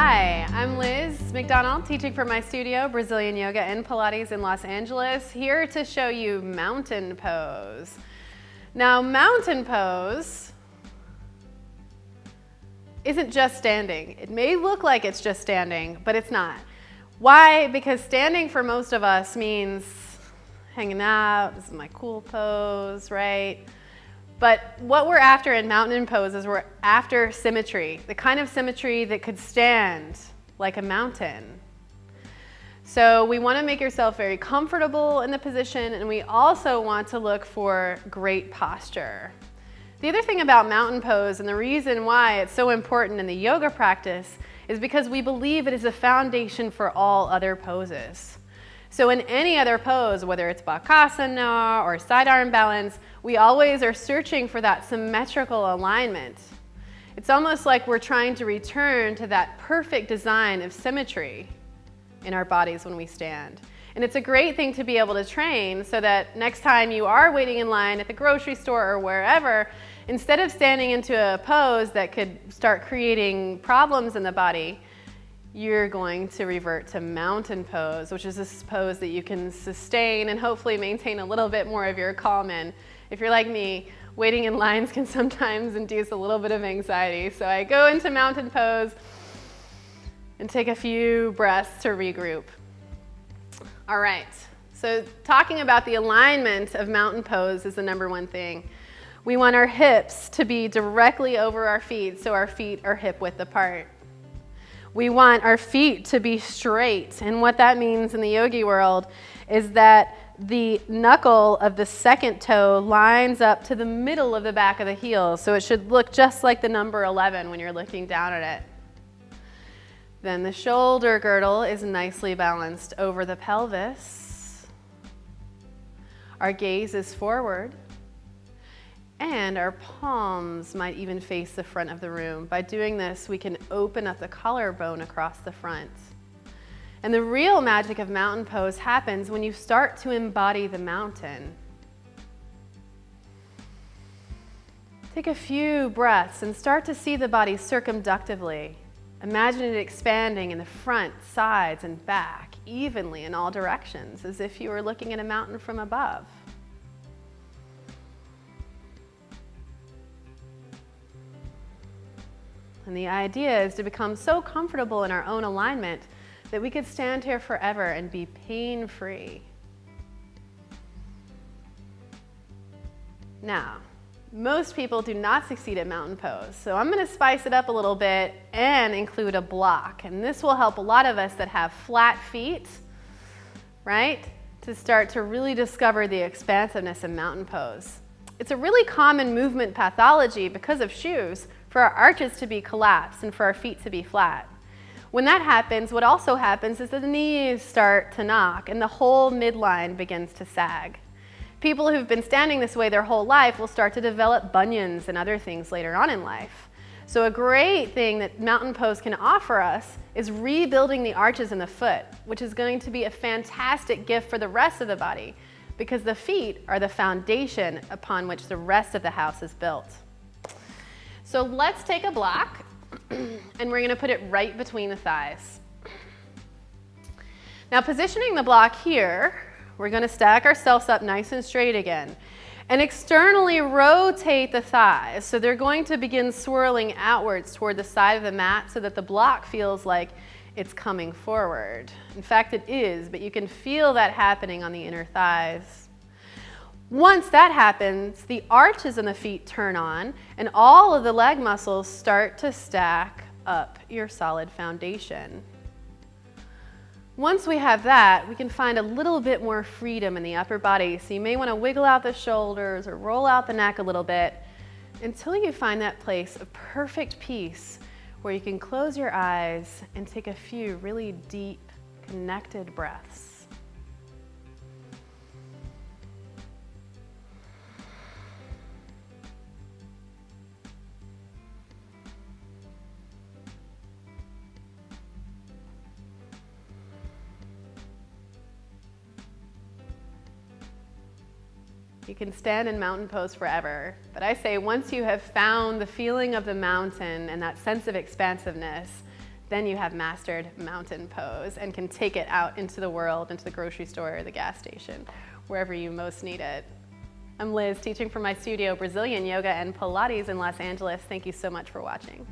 Hi, I'm Liz McDonald, teaching from my studio, Brazilian Yoga and Pilates in Los Angeles, here to show you mountain pose. Now, mountain pose isn't just standing. It may look like it's just standing, but it's not. Why? Because standing for most of us means hanging out, this is my cool pose, right? But what we're after in mountain pose is we're after symmetry, the kind of symmetry that could stand like a mountain. So we want to make yourself very comfortable in the position, and we also want to look for great posture. The other thing about mountain pose, and the reason why it's so important in the yoga practice, is because we believe it is a foundation for all other poses. So in any other pose, whether it's Bakasana or side arm balance, we always are searching for that symmetrical alignment. It's almost like we're trying to return to that perfect design of symmetry in our bodies when we stand. And it's a great thing to be able to train so that next time you are waiting in line at the grocery store or wherever, instead of standing into a pose that could start creating problems in the body, you're going to revert to mountain pose, which is this pose that you can sustain and hopefully maintain a little bit more of your calm in. If you're like me, waiting in lines can sometimes induce a little bit of anxiety. So I go into mountain pose and take a few breaths to regroup. All right, so talking about the alignment of mountain pose is the number one thing. We want our hips to be directly over our feet, so our feet are hip width apart. We want our feet to be straight, and what that means in the yogi world is that the knuckle of the second toe lines up to the middle of the back of the heel, so it should look just like the number 11 when you're looking down at it. Then the shoulder girdle is nicely balanced over the pelvis. Our gaze is forward. And our palms might even face the front of the room. By doing this, we can open up the collarbone across the front. And the real magic of mountain pose happens when you start to embody the mountain. Take a few breaths and start to see the body circumductively. Imagine it expanding in the front, sides, and back, evenly in all directions, as if you were looking at a mountain from above. And the idea is to become so comfortable in our own alignment that we could stand here forever and be pain-free. Now, most people do not succeed at mountain pose, so I'm going to spice it up a little bit and include a block. And this will help a lot of us that have flat feet, right, to start to really discover the expansiveness of mountain pose. It's a really common movement pathology because of shoes for our arches to be collapsed and for our feet to be flat. When that happens, what also happens is the knees start to knock and the whole midline begins to sag. People who've been standing this way their whole life will start to develop bunions and other things later on in life. So a great thing that mountain pose can offer us is rebuilding the arches in the foot, which is going to be a fantastic gift for the rest of the body because the feet are the foundation upon which the rest of the house is built. So let's take a block and we're going to put it right between the thighs. Now positioning the block here, we're going to stack ourselves up nice and straight again and externally rotate the thighs. So they're going to begin swirling outwards toward the side of the mat so that the block feels like it's coming forward. In fact, it is, but you can feel that happening on the inner thighs. Once that happens, the arches in the feet turn on and all of the leg muscles start to stack up your solid foundation. Once we have that, we can find a little bit more freedom in the upper body. So you may want to wiggle out the shoulders or roll out the neck a little bit until you find that place of perfect peace where you can close your eyes and take a few really deep, connected breaths. You can stand in mountain pose forever, but I say once you have found the feeling of the mountain and that sense of expansiveness, then you have mastered mountain pose and can take it out into the world, into the grocery store or the gas station, wherever you most need it. I'm Liz, teaching from my studio Brazilian yoga and Pilates in Los Angeles. Thank you so much for watching.